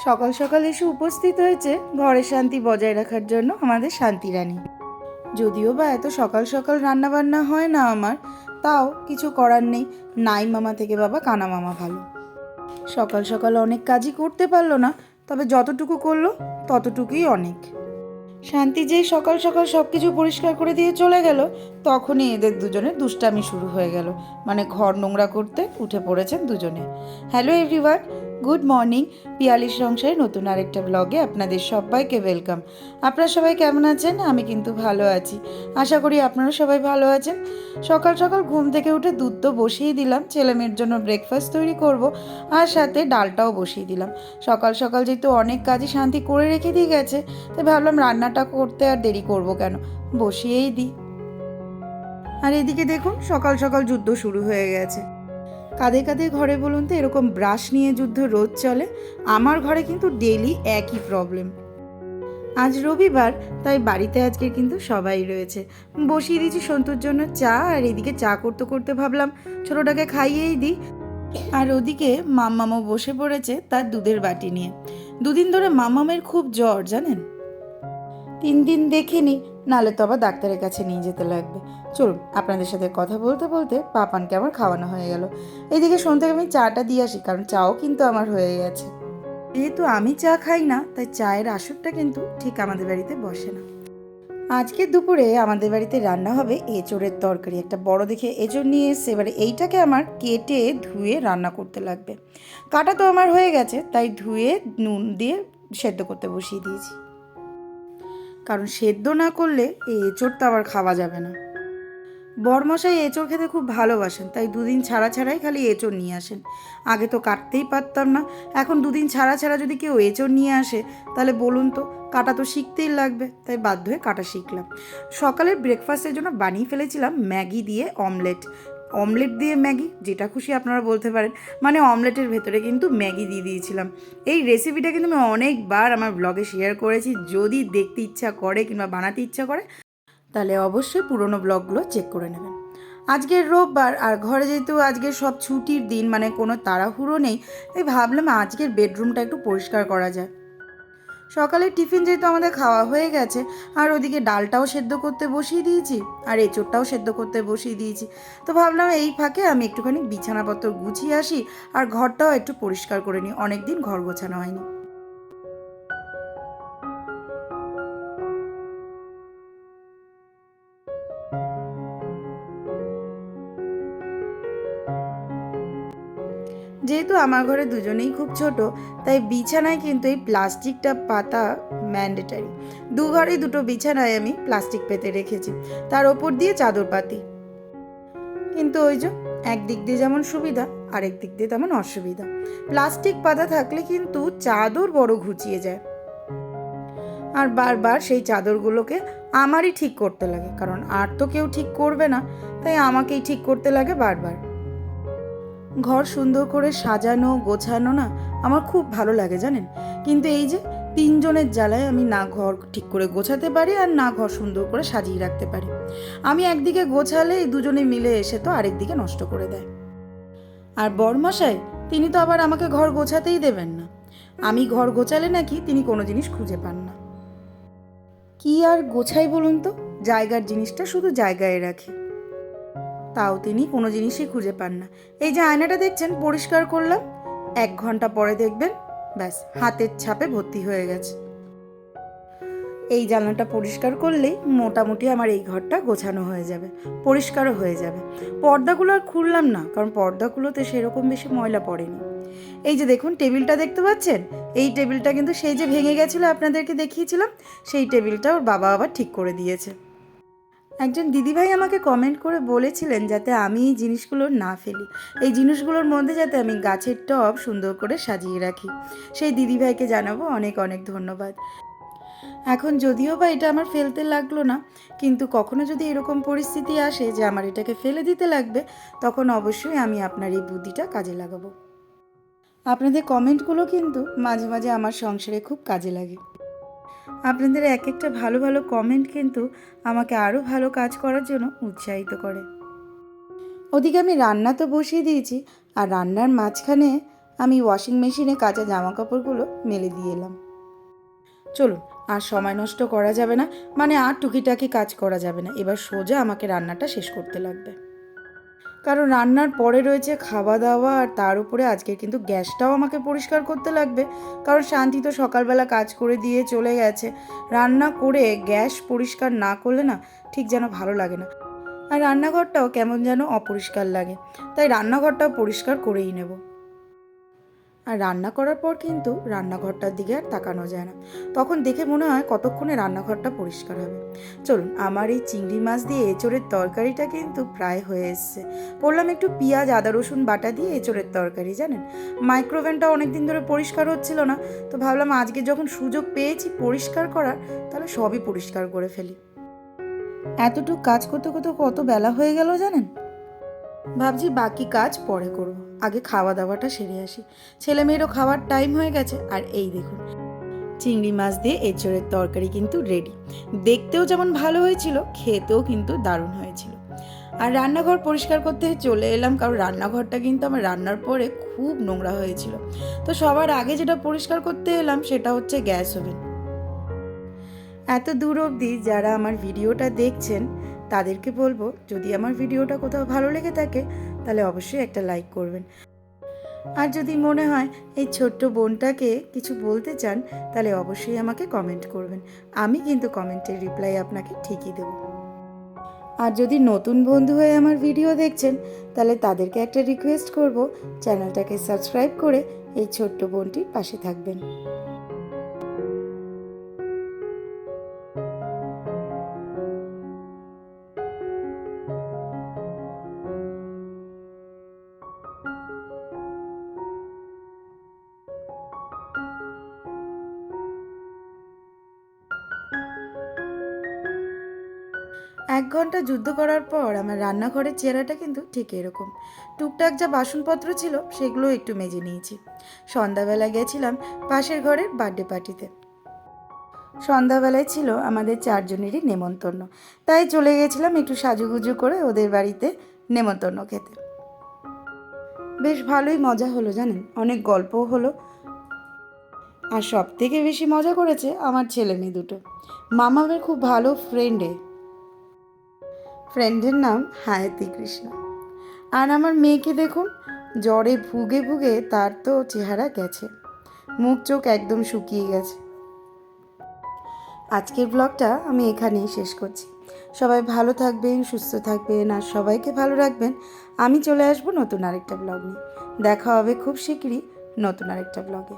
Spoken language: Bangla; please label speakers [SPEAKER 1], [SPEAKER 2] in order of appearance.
[SPEAKER 1] সকাল সকাল এসে উপস্থিত হয়েছে ঘরের শান্তি বজায় রাখার জন্য আমাদের শান্তি রানী। যদিও বা এত সকাল সকাল রান্নাবান্না হয় না আমার, তাও কিছু করার নেই। নাই মামা থেকে বাবা কানা মামা ভালো। সকাল সকাল অনেক কাজই করতে পারলো না, তবে যতটুকু করলো ততটুকুই অনেক। শান্তি যেই সকাল সকাল সব কিছু পরিষ্কার করে দিয়ে চলে গেল, তখনই এদের দুজনের দুষ্টামি শুরু হয়ে গেল। মানে ঘর নোংরা করতে উঠে পড়েছেন দুজনে। Hello everyone, good morning. পিয়ালির সংসারে নতুন আরেকটা ব্লগে আপনাদের সবাইকে ওয়েলকাম। আপনারা সবাই কেমন আছেন? আমি কিন্তু ভালো আছি, আশা করি আপনারা সবাই ভালো আছেন। সকাল সকাল ঘুম থেকে উঠে দুধ তো বসিয়ে দিলাম, ছেলেমেয়ের জন্য ব্রেকফাস্ট তৈরি করব, আর সাথে ডালটাও বসিয়ে দিলাম। সকাল সকাল যেহেতু অনেক কাজই শান্তি করে রেখে দিয়ে গেছে, তাই ভাবলাম রান্নাটা করতে আর দেরি করব কেন, বসিয়েই দিই। আর এদিকে দেখুন সকাল সকাল যুদ্ধ শুরু হয়ে গেছে। কাঁধে কাঁধে ঘরে বলুন তো এরকম ব্রাশ নিয়ে যুদ্ধ রোজ চলে। আমার ঘরে কিন্তু ডেইলি একই প্রবলেম। আজ রবিবার, তাই বাড়িতে আজকে কিন্তু সবাই রয়েছে। বসিয়ে দিয়েছি সন্তুর জন্য চা, আর এদিকে চা করতে করতে ভাবলাম ছোটোটাকে খাইয়েই দিই। আর ওদিকে মাম্মামও বসে পড়েছে তার দুধের বাটি নিয়ে। দুদিন ধরে মাম্মামের খুব জ্বর জানেন। 3 দিন দেখিনি, নাহলে তো আবার ডাক্তারের কাছে নিয়ে যেতে লাগবে। চলুন আপনাদের সাথে কথা বলতে বলতে পাপানকে আমার খাওয়ানো হয়ে গেল। এইদিকে সন্ধ্যাকে আমি চাটা দিয়ে আসি, কারণ চাও কিন্তু আমার হয়ে গেছে। যেহেতু আমি চা খাই না, তাই চায়ের আসরটা কিন্তু ঠিক আমাদের বাড়িতে বসে না। আজকে দুপুরে আমাদের বাড়িতে রান্না হবে এঁচোড়ের তরকারি। একটা বড় দেখে এঁচোড় নিয়ে এসছে, এবারে এইটাকে আমার কেটে ধুয়ে রান্না করতে লাগবে। কাটা তো আমার হয়ে গেছে, তাই ধুয়ে নুন দিয়ে সেদ্ধ করতে বসিয়ে দিয়েছি। কারণ সেদ্ধ না করলে এই এঁচোড় তো আবার খাওয়া যাবে না। বরমশাই এঁচোড় খেতে খুব ভালোবাসেন, তাই 2 দিন ছাড়া ছাড়াই খালি এঁচোড় নিয়ে আসেন। আগে তো কাটতেই পারতাম না, এখন 2 দিন ছাড়া ছাড়া যদি কেউ এঁচোড় নিয়ে আসে, তাহলে বলুন তো কাটা তো শিখতেই লাগবে, তাই বাধ্য হয়ে কাটা শিখলাম। সকালের ব্রেকফাস্টের জন্য বানিয়ে ফেলেছিলাম ম্যাগি দিয়ে অমলেট। অমলেট দিয়ে ম্যাগি, যেটা খুশি আপনারা বলতে পারেন, মানে অমলেটের ভেতরে কিন্তু ম্যাগি দিয়ে দিয়েছিলাম। এই রেসিপিটা কিন্তু আমি অনেকবার আমার ব্লগে শেয়ার করেছি। যদি দেখতে ইচ্ছা করে কিংবা বানাতে ইচ্ছা করে, তাহলে অবশ্যই পুরনো ব্লগগুলো চেক করে নেবেন। আজকের রোববার, আর ঘরে যেহেতু আজকে সব ছুটির দিন, মানে কোনো তাড়াহুড়ো নেই, তাই ভাবলাম আজকের বেডরুমটা একটু পরিষ্কার করা যায়। সকালের টিফিন যেহেতু আমাদের খাওয়া হয়ে গেছে, আর ওদিকে ডালটাও সেদ্ধ করতে বসিয়ে দিয়েছি, আর এঁচোড়টাও সেদ্ধ করতে বসিয়ে দিয়েছি, তো ভাবলাম এই ফাঁকে আমি একটুখানি বিছানাপত্র গুছিয়ে আসি, আর ঘরটাও একটু পরিষ্কার করে নিই, অনেক দিন ঘর গোছানো হয়নি। যেহেতু আমার ঘরে দুজনেই খুব ছোট, তাই বিছানায় কিন্তু এই প্লাস্টিকটা পাতা ম্যান্ডেটারি। ঘরেই দুটো বিছানায় আমি প্লাস্টিক পেতে রেখেছি, তার ওপর দিয়ে চাদর পাতি। কিন্তু ওই যে একদিক দিয়ে যেমন সুবিধা, আরেক দিক দিয়ে তেমন অসুবিধা। প্লাস্টিক পাতা থাকলে কিন্তু চাদর বড় ঘুচিয়ে যায়, আর বারবার সেই চাদরগুলোকে আমারই ঠিক করতে লাগে, কারণ আর তো কেউ ঠিক করবে না, তাই আমাকেই ঠিক করতে লাগে বারবার। ঘর সুন্দর করে সাজানো গোছানো না আমার খুব ভালো লাগে জানেন, কিন্তু এই যে 3জনের জ্বালায় আমি না ঘর ঠিক করে গোছাতে পারি, আর না ঘর সুন্দর করে সাজিয়ে রাখতে পারি। আমি একদিকে গোছালে এই দুজনে মিলে এসে তো আরেক দিকে নষ্ট করে দেয়। আর বরমশাই, তিনি তো আবার আমাকে ঘর গোছাতেই দেবেন না। আমি ঘর গোছালে নাকি তিনি কোনো জিনিস খুঁজে পান না। কি আর গোছাই বলুন তো, জায়গার জিনিসটা শুধু জায়গায় রাখি, তাও তিনি কোনো জিনিসই খুঁজে পান না। এই যে আয়নাটা দেখছেন পরিষ্কার করলাম, 1 ঘন্টা পরে দেখবেন ব্যাস হাতের ছাপে ভর্তি হয়ে গেছে। এই জানলাটা পরিষ্কার করলেই মোটামুটি আমার এই ঘরটা গোছানো হয়ে যাবে, পরিষ্কারও হয়ে যাবে। পর্দাগুলো আর খুললাম না, কারণ পর্দাগুলোতে সেরকম বেশি ময়লা পড়েনি। এই যে দেখুন টেবিলটা দেখতে পাচ্ছেন, এই টেবিলটা কিন্তু সেই যে ভেঙে গেছিলো আপনাদেরকে দেখিয়েছিলাম, সেই টেবিলটা ওর বাবা আবার ঠিক করে দিয়েছে। একজন দিদিভাই আমাকে কমেন্ট করে বলেছিলেন যাতে আমি এই জিনিসগুলো না ফেলি, এই জিনিসগুলোর মধ্যে যাতে আমি গাছের টব সুন্দর করে সাজিয়ে রাখি। সেই দিদিভাইকে জানাবো অনেক অনেক ধন্যবাদ। এখন যদিও বা এটা আমার ফেলতে লাগলো না, কিন্তু কখনো যদি এরকম পরিস্থিতি আসে যে আমার এটাকে ফেলে দিতে লাগবে, তখন অবশ্যই আমি আপনার এই বুদ্ধিটা কাজে লাগাবো। আপনাদের কমেন্টগুলো কিন্তু মাঝে মাঝে আমার সংসারে খুব কাজে লাগে। আপনাদের এক একটা ভালো ভালো কমেন্ট কিন্তু আমাকে আরও ভালো কাজ করার জন্য উৎসাহিত করে। ওদিকে আমি রান্না তো বসিয়ে দিয়েছি, আর রান্নার মাঝখানে আমি ওয়াশিং মেশিনে কাচা জামা কাপড়গুলো মেলে দিয়ে এলাম। চলুন, আর সময় নষ্ট করা যাবে না, মানে আর টুকিটাকি কাজ করা যাবে না। এবার সোজা আমাকে রান্নাটা শেষ করতে লাগবে, কারণ রান্নার পরে রয়েছে খাওয়া দাওয়া, আর তার উপরে আজকে কিন্তু গ্যাসটাও আমাকে পরিষ্কার করতে লাগবে, কারণ শান্তি তো সকালবেলা কাজ করে দিয়ে চলে গেছে। রান্না করে গ্যাস পরিষ্কার না করলে না ঠিক যেন ভালো লাগে না, আর রান্নাঘরটাও কেমন যেন অপরিষ্কার লাগে, তাই রান্নাঘরটাও পরিষ্কার করেই নেব। আর রান্না করার পর কিন্তু রান্নাঘরটার দিকে আর তাকানো যায় না, তখন দেখে মনে হয় কতক্ষণে রান্নাঘরটা পরিষ্কার হবে। চলুন, আমার এই চিংড়ি মাছ দিয়ে এঁচোড়ের তরকারিটা কিন্তু প্রায় হয়ে এসছে। করলাম একটু পেঁয়াজ আদা রসুন বাটা দিয়ে এঁচোড়ের তরকারি। জানেন, মাইক্রোওভেনটা অনেক দিন ধরে পরিষ্কার হচ্ছিল না, তো ভাবলাম আজকে যখন সুযোগ পেয়েছি পরিষ্কার করার, তাহলে সবই পরিষ্কার করে ফেলি। এতটুকু কাজ করতে করতে কত বেলা হয়ে গেল জানেন। ভাবছি বাকি কাজ পরে করব, আগে খাওয়া দাওয়াটা সেরে আসি। ছেলে মেয়েরও খাওয়ার টাইম হয়ে গেছে। আর এই দেখুন, চিংড়ি মাছ দিয়ে এঁচোড়ের তরকারি কিন্তু রেডি। দেখতেও যেমন ভালো হয়েছিল, খেতেও কিন্তু দারুণ হয়েছিল। আর রান্নাঘর পরিষ্কার করতে চলে এলাম, কারণ রান্নাঘরটা কিন্তু আমার রান্নার পরে খুব নোংরা হয়েছিল। তো সবার আগে যেটা পরিষ্কার করতে এলাম সেটা হচ্ছে গ্যাস ওভেন। এত দূর অবধি যারা আমার ভিডিওটা দেখছেন তাদেরকে বলবো, যদি আমার ভিডিওটা কোথাও ভালো লেগে থাকে তাহলে অবশ্যই একটা লাইক করবেন। আর যদি মনে হয় এই ছোট্ট বোনটাকে কিছু বলতে চান, তাহলে অবশ্যই আমাকে কমেন্ট করবেন। আমি কিন্তু কমেন্টের রিপ্লাই আপনাকে ঠিকই দেব। আর যদি নতুন বন্ধু হয়ে আমার ভিডিও দেখছেন, তাহলে তাদেরকে একটা রিকোয়েস্ট করব, চ্যানেলটাকে সাবস্ক্রাইব করে এই ছোট্ট বোনটির পাশে থাকবেন। এক ঘন্টা যুদ্ধ করার পর আমার রান্নাঘরের চেহারাটা কিন্তু ঠিক এরকম। টুকটাক যা বাসনপত্র ছিল সেগুলো একটু মেজে নিয়েছি। সন্ধ্যাবেলা গেছিলাম পাশের ঘরের বার্থডে পার্টিতে। সন্ধ্যাবেলায় ছিল আমাদের 4 জনেরই নেমন্তন্ন, তাই চলে গেছিলাম একটু সাজুগুজু করে ওদের বাড়িতে নেমন্তন্ন খেতে। বেশ ভালোই মজা হলো জানেন, অনেক গল্পও হলো। আর সব থেকে বেশি মজা করেছে আমার ছেলে মেয়ে দুটো। মামামের খুব ভালো ফ্রেন্ডের নাম হায়াতি কৃষ্ণ। আর আমার মেয়েকে দেখুন, জ্বরে ভুগে ভুগে তার তো চেহারা গেছে, মুখ চোখ একদম শুকিয়ে গেছে। আজকের ব্লগটা আমি এখানেই শেষ করছি। সবাই ভালো থাকবেন, সুস্থ থাকবেন, আর সবাইকে ভালো রাখবেন। আমি চলে আসবো নতুন আরেকটা ব্লগ নিয়ে। দেখা হবে খুব শিগগিরই নতুন আরেকটা ব্লগে।